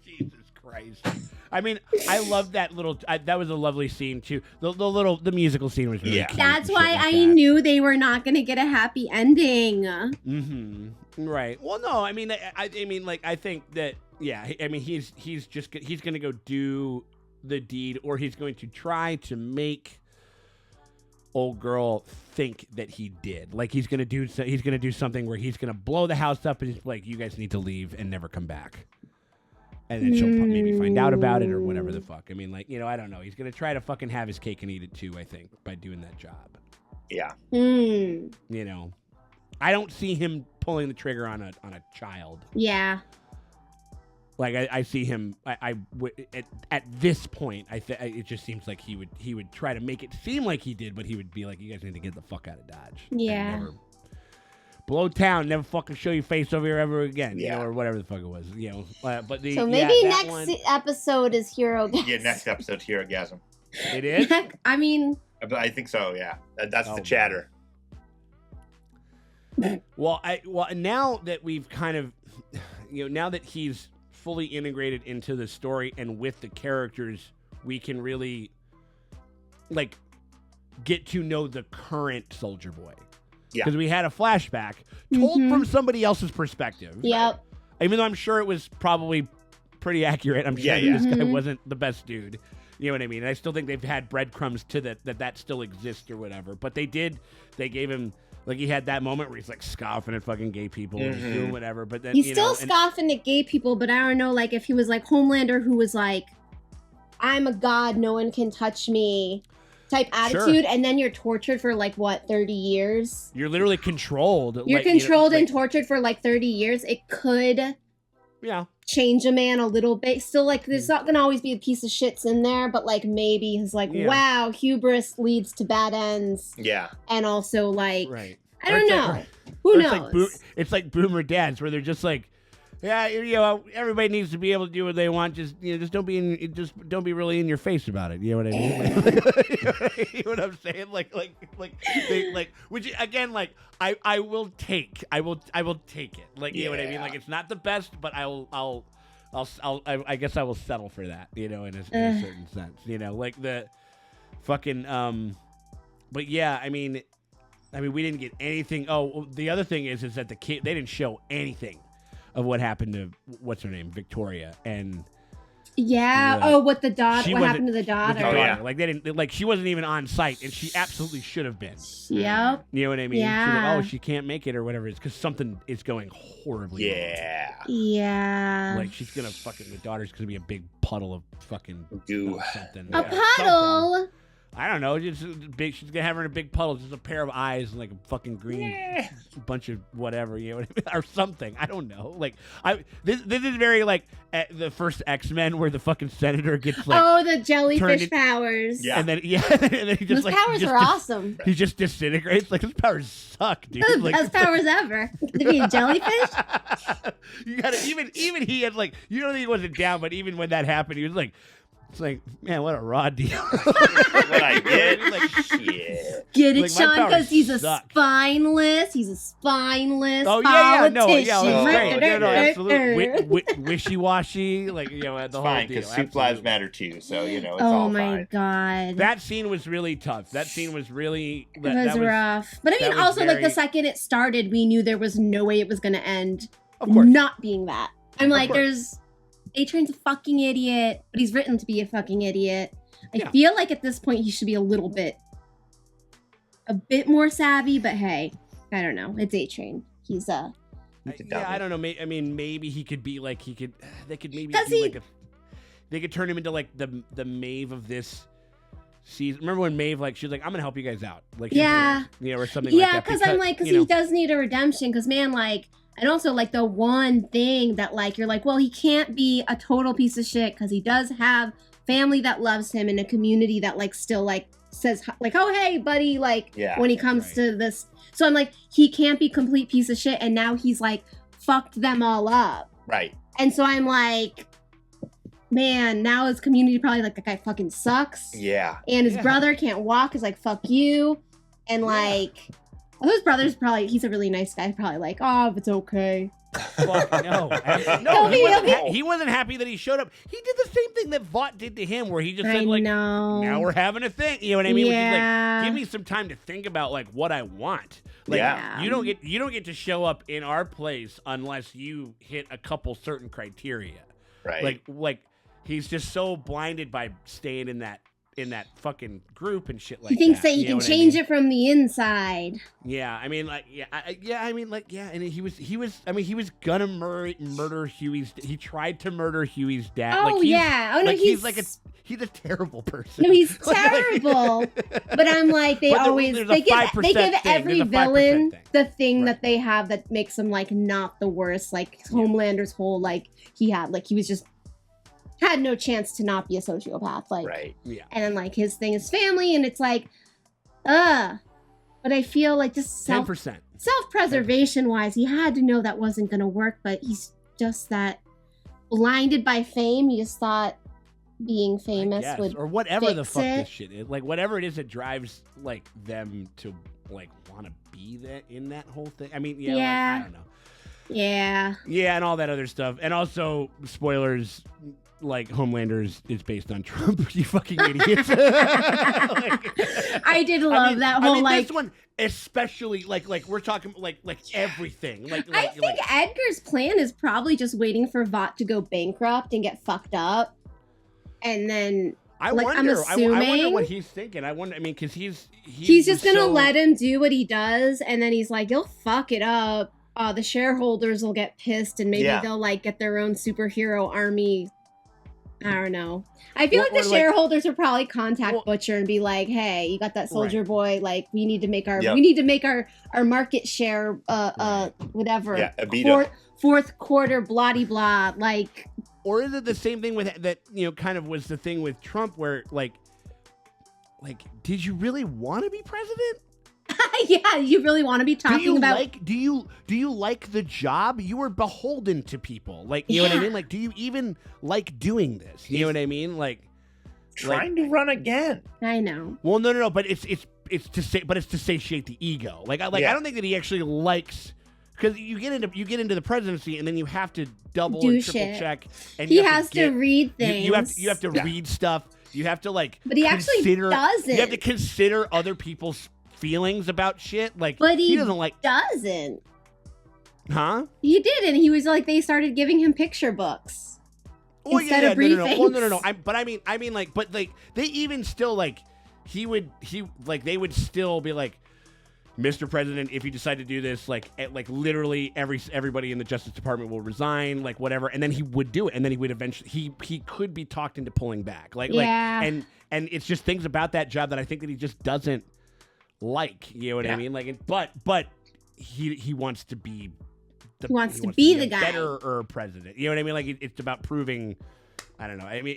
Jesus Christ! I mean, I love that little. That was a lovely scene too. The musical scene was really cute. That's and why shit like I that. knew they were not gonna get a happy ending. Right. Well, no. I mean, I mean, like, I think that. Yeah. I mean, he's gonna go do the deed, or he's going to try to make old girl think that he did. Like he's gonna do something where he's gonna blow the house up and he's like, "You guys need to leave and never come back." And then she'll maybe find out about it or whatever the fuck. I mean, like, I don't know. He's gonna try to fucking have his cake and eat it too. I think by doing that job. Yeah. I don't see him pulling the trigger on a child. Yeah. Like I see him. At this point, it just seems like he would try to make it seem like he did, but he would be like, "You guys need to get the fuck out of Dodge." Yeah. Never blow town. Never fucking show your face over here ever again. Yeah. Or whatever the fuck it was. But So maybe next episode is Hero Gasm. Yeah, next episode, Hero Gasm. It is. I mean, I think so. Yeah, that's the chatter. Well, now that we've kind of, now that he's fully integrated into the story and with the characters, we can really, like, get to know the current Soldier Boy. Yeah. Because we had a flashback told from somebody else's perspective. Yep. Even though I'm sure it was probably pretty accurate. I'm sure this guy wasn't the best dude. You know what I mean? And I still think they've had breadcrumbs to that still exists or whatever. But they gave him, like, he had that moment where he's like scoffing at fucking gay people and doing whatever. But then he's still scoffing at gay people, but I don't know, like, if he was like Homelander, who was like, "I'm a god, no one can touch me" type attitude, and then you're tortured for like what, 30 years? You're literally controlled. You're like, controlled and tortured for like 30 years. It could change a man a little bit. Still, like, there's not gonna always be a piece of shits in there, but like maybe he's like, wow, hubris leads to bad ends. Yeah. And also, like, right. I don't know. Who knows? It's like boomer dads where they're just like, yeah, everybody needs to be able to do what they want. Just don't be really in your face about it. You know what I mean? You know what I'm saying? Like, which again, like, I will take it. Like, you know what I mean? Like, it's not the best, but I guess I will settle for that. In a certain sense. Like the fucking but yeah, I mean, we didn't get anything. Oh, the other thing is that the kid, they didn't show anything of what happened to what's her name, Victoria, and what happened to the daughter? Like they didn't, like she wasn't even on site, and she absolutely should have been. Yep. You know what I mean? Yeah. She's like, she can't make it or whatever. It's because something is going horribly wrong. Yeah. Like she's gonna the daughter's gonna be a big puddle of fucking goo. Something. A puddle. Something. I don't know. Just big. She's gonna have her in a big puddle, just a pair of eyes and like a fucking green bunch of whatever, or something. I don't know. Like this is very like the first X-Men where the fucking senator gets like the jellyfish powers. Yeah, and then he just those powers are awesome. He just disintegrates. Like those powers suck, dude. Those Like, best powers ever. To be a jellyfish. You gotta even he had like, you don't think he wasn't down, but even when that happened, he was like, It's like, man, what a raw deal. What I get? Like, shit. Get it, Like, my Sean? powers Because he's a suck. spineless. He's a spineless Oh politician. no, yeah, it was great. No, absolutely. Oh Wishy-washy, like the whole Fine, deal. because soup lives matter too. So it's Oh all my fine. god. That scene was really tough. That scene was really. It was rough. But I that mean, was also, like, very- the second it started, we knew there was no way it was going to end Of course. not being that. I'm like, course. there's... A-Train's a fucking idiot, but he's written to be a fucking idiot. I Yeah. feel like at this point he should be a bit more savvy, but hey, I don't know. It's A-Train. He's Yeah, I don't know. I mean, maybe he could be like they could maybe Does do he- like they could turn him into like the Maeve of this season. Remember when Maeve she was like, I'm gonna help you guys out, like Yeah. or something yeah, like that. because I'm like, because he does need a redemption. Because man, like, and also like the one thing that like you're like, well, he can't be a total piece of shit because he does have family that loves him and a community that like still like says like, oh hey buddy, like when he comes to this. So I'm like, he can't be complete piece of shit, and now he's like fucked them all up. Right. And so I'm like, man, now his community probably like, that guy fucking sucks. Yeah. And his brother can't walk, is like, fuck you. And like, well, his brother's probably, he's a really nice guy, probably like, oh, if it's okay. Fuck no. He wasn't happy that he showed up. He did the same thing that Vought did to him, where he just said like, now we're having a thing. You know what I mean? Yeah. Which is like, give me some time to think about like what I want. Like you don't get to show up in our place unless you hit a couple certain criteria. Right. Like he's just so blinded by staying in that fucking group and shit like that. He thinks that he can change it from the inside. Yeah, I mean, like, and he was gonna murder Huey's. He tried to murder Huey's dad. Oh, like, yeah. Oh, no, he's a terrible person. No, he's terrible. But I'm like, they give every villain the thing that they have that makes them like not the worst. Like Homelander's whole like he was just had no chance to not be a sociopath. Like, right. Yeah. And then like his thing is family, and it's like, but I feel like just 10%. Self-preservation wise, he had to know that wasn't gonna work, but he's just that blinded by fame. He just thought being famous would or whatever fix the fuck it. this shit is. Like whatever it is that drives like them to like want to be in that whole thing. I mean, yeah. Like, I don't know. Yeah. Yeah, and all that other stuff. And also, spoilers, like, Homelander is based on Trump, you fucking idiots. I did love that whole, like... this one, especially, like we're talking, like everything. I think Edgar's plan is probably just waiting for Vought to go bankrupt and get fucked up. And then... I wonder what he's thinking. Because he's just gonna let him do what he does, and then he's like, you'll fuck it up. The shareholders will get pissed, and maybe they'll like get their own superhero army. I don't know. I feel like the shareholders will probably contact Butcher and be like, "Hey, you got that Soldier Boy? Like, we need to make our market share, whatever. Yeah, fourth quarter, blah de blah. Like, or is it the same thing with that? You know, kind of was the thing with Trump, where like, did you really want to be president? Yeah, you really want to be talking about... do you like the job? You were beholden to people. Like, you know what I mean? Like, do you even like doing this? You know what I mean? Like, trying to run again. I know. Well, no, but it's to satiate the ego. Like, I don't think that he actually likes, because you get into the presidency and then you have to double and triple check. And he has to read things. You have to read stuff. You have to like. But he actually doesn't. You have to consider other people's feelings about shit. Like, but he doesn't like. Doesn't. Huh? He didn't. He was like, they started giving him picture books instead of briefings. No. I mean, like, but like, they even still like, they would still be like, Mr. President, if you decide to do this, like literally everybody in the Justice Department will resign, like whatever, and then he would do it, and then he would eventually he could be talked into pulling back, and it's just things about that job that I think that he just doesn't like, you know what I mean? Like, but he wants to be the the guy, better president. You know what I mean? Like, it's about proving. I don't know. I mean,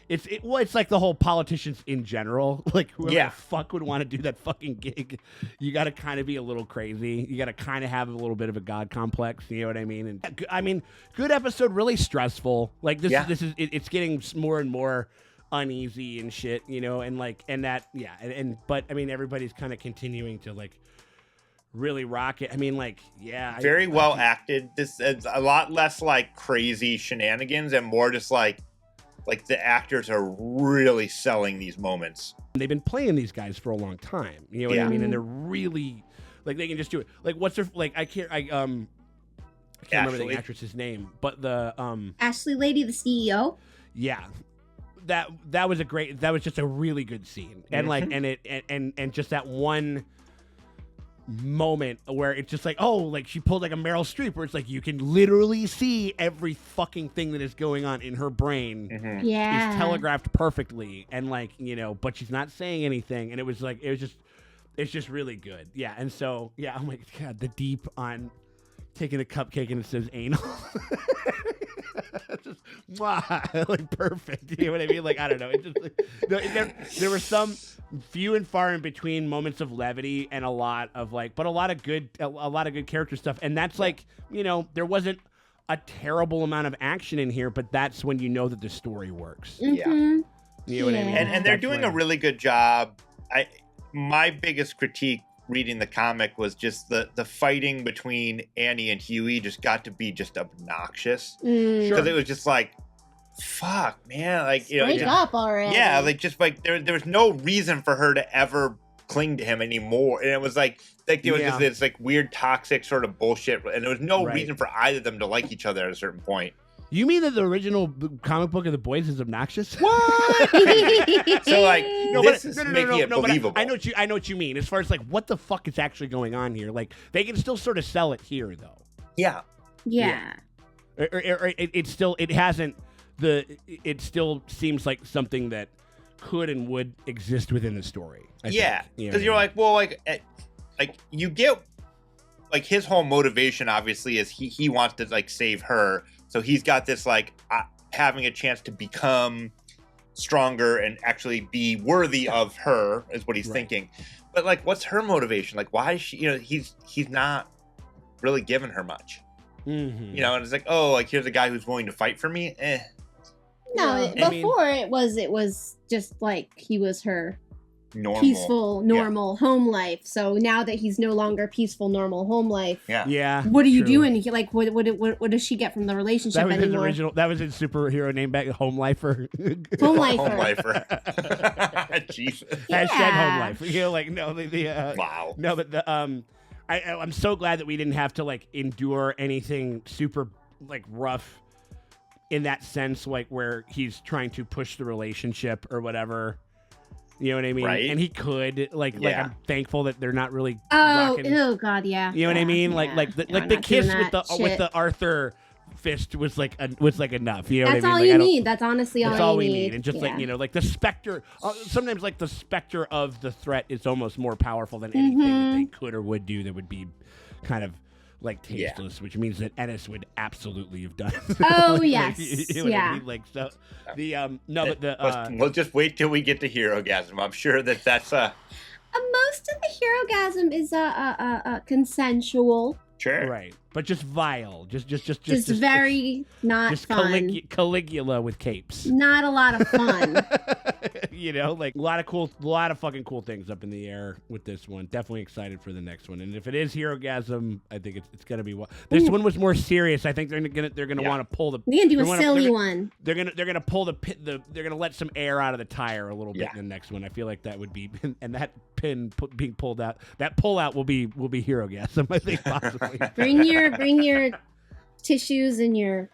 it's like the whole politicians in general. Like whoever the fuck would want to do that fucking gig, you got to kind of be a little crazy. You got to kind of have a little bit of a god complex. You know what I mean? And I mean, good episode, really stressful. Like this is it's getting more and more uneasy and shit. You know, and like but I mean, everybody's kind of continuing to like really rock it. I mean, like, very well acted. This is a lot less like crazy shenanigans and more just like the actors are really selling these moments. They've been playing these guys for a long time. You know what I mean? And they're really like they can just do it. Like, what's their like? I can't remember the actress's name, but the Ashley Lady, the CEO. Yeah. That was just a really good scene. And like and just that one moment where it's just like, oh, like she pulled like a Meryl Streep where it's like you can literally see every fucking thing that is going on in her brain is telegraphed perfectly, and like, you know, but she's not saying anything, and it's just really good. And so oh my god, the deep on taking a cupcake and it says anal. Just like perfect. You know what I mean? Like, I don't know. It just there were some few and far in between moments of levity and a lot of good character stuff. And that's like, you know, there wasn't a terrible amount of action in here, but that's when you know that the story works. You know what I mean? And they're doing a really good job. My biggest critique reading the comic was just the fighting between Annie and Huey just got to be just obnoxious, because it was just like, fuck, man, like, you know, break up already. Like just like there was no reason for her to ever cling to him anymore, and it was like there was just this like weird toxic sort of bullshit, and there was no reason for either of them to like each other at a certain point. You mean that the original comic book of the boys is obnoxious? What? So like, this is making it believable. I know what you mean. As far as like what the fuck is actually going on here, like they can still sort of sell it here, though. Yeah. Or it still seems like something that could and would exist within the story. Because you're like, well, like you get like his whole motivation obviously is he wants to like save her. So he's got this like having a chance to become stronger and actually be worthy of her is what he's thinking. But like, what's her motivation? Like, why is she? You know, he's not really giving her much. You know, and it's like, oh, like here's a guy who's willing to fight for me. No, before it was just like he was her peaceful, normal home life. So now that he's no longer peaceful, normal home life, what are you doing? Like, what does she get from the relationship anymore? That was his superhero name back, Home Lifer. Home Lifer. Home Lifer. Jesus. Hashtag Home Life. You know, like wow. No, but I'm so glad that we didn't have to like endure anything super like rough in that sense, like where he's trying to push the relationship or whatever. You know what I mean? Right. And he could, like I'm thankful that they're not really. Oh God, yeah. You know what I mean? Like the kiss with the Arthur fist was like enough. You know that's what I mean? All you need. That's honestly all you need. That's all we need. And just like, you know, like the specter. Sometimes like the specter of the threat is almost more powerful than anything that they could or would do that would be kind of like tasteless, which means that Ennis would absolutely have done. Oh like, yes, you know what I mean? Like so. The we'll just wait till we get to Hero-gasm. I'm sure that's most of the Hero-gasm is consensual. Sure. Right. But just vile. Just very not fun. Caligula with capes. Not a lot of fun. You know, like a lot of fucking cool things up in the air with this one. Definitely excited for the next one. And if it is Hero-gasm, I think it's gonna be this one was more serious. I think they're gonna want to pull the. They're gonna do a silly one. They're gonna pull they're gonna let some air out of the tire a little bit in the next one. I feel like that would be, and that pin being pulled out, that pull out will be Hero-gasm. I think possibly. Bring your tissues and your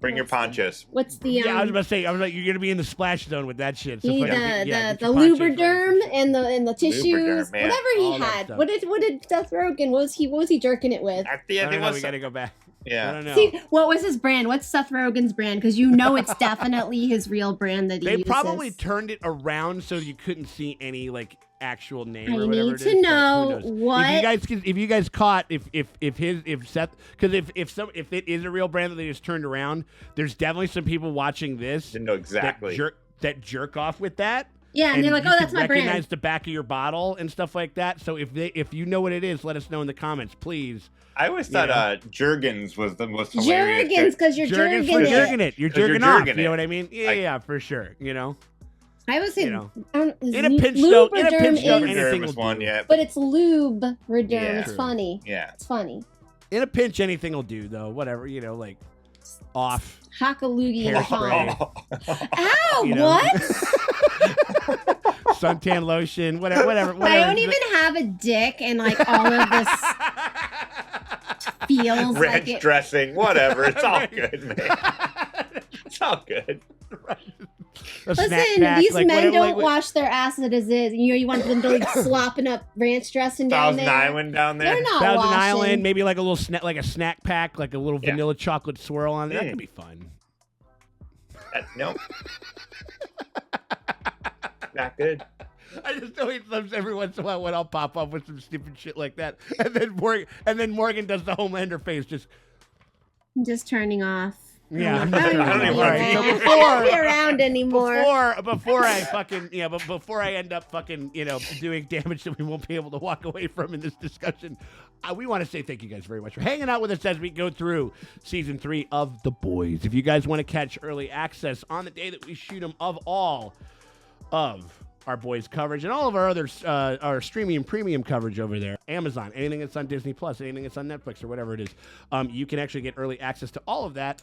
bring your ponchos. What's the I was about to say, I was like, you're gonna be in the splash zone with that shit. So you need the Lubriderm and the tissues, whatever he had. What did Seth Rogen? What was he jerking it with? At the end, we gotta go back. Yeah. I don't know. See, what was his brand? What's Seth Rogen's brand? Because you know it's definitely his real brand that he uses. They probably turned it around so you couldn't see any like actual name or I whatever need it is. to know what if you guys caught if Seth, because if it is a real brand that they just turned around, there's definitely some people watching this Didn't know exactly that jerk off with that. Yeah, and they're like, you oh, that's my brand. Recognize the back of your bottle and stuff like that. So if you know what it is, let us know in the comments, please. I always thought Jergens was the most hilarious. Jergens, because you're jerking it. You're jerking off. You know what I mean? Yeah, for sure. You know. I would say, in a pinch though, anything will do. Yeah, but it's lube Rederm. Yeah. It's funny. Yeah, it's funny. In a pinch, anything will do though. Whatever, like off. Hockaloogie. Hairspray. Ow! What? Suntan lotion. Whatever. I don't even have a dick, and like all of this feels ranch like it. Dressing. Whatever. It's all good, man. It's all good. Listen, these men don't wash their asses as is. You want them to like slopping up ranch dressing down there. Thousand Island down there. They're not Thousand washing. Island, maybe like a little snack pack, like a little vanilla chocolate swirl on there. That could be fun. Nope. Not good. I just know he loves every once in a while when I'll pop up with some stupid shit like that, and then Morgan does the Homelander face, just turning off. Yeah, I don't be around anymore. Before I fucking but before I end up fucking doing damage that we won't be able to walk away from in this discussion, we want to say thank you guys very much for hanging out with us as we go through season 3 of The Boys. If you guys want to catch early access on the day that we shoot them of all of our Boys coverage and all of our other our streaming and premium coverage over there, Amazon, anything that's on Disney Plus, anything that's on Netflix or whatever it is, you can actually get early access to all of that,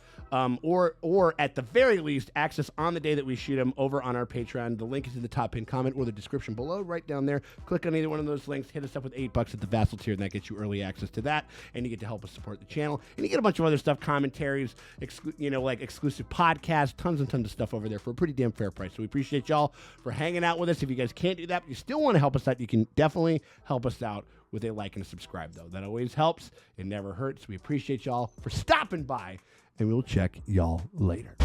or at the very least access on the day that we shoot them over on our Patreon. The link is in the top pinned comment or the description below, right down there. Click on either one of those links, hit us up with $8 at the Vassal tier, and that gets you early access to that, and you get to help us support the channel, and you get a bunch of other stuff, commentaries, like exclusive podcasts, tons and tons of stuff over there for a pretty damn fair price. So we appreciate y'all for hanging out with us. If you guys can't do that, but you still want to help us out, you can definitely help us out with a like and a subscribe, though. That always helps. It never hurts. We appreciate y'all for stopping by, and we'll check y'all later.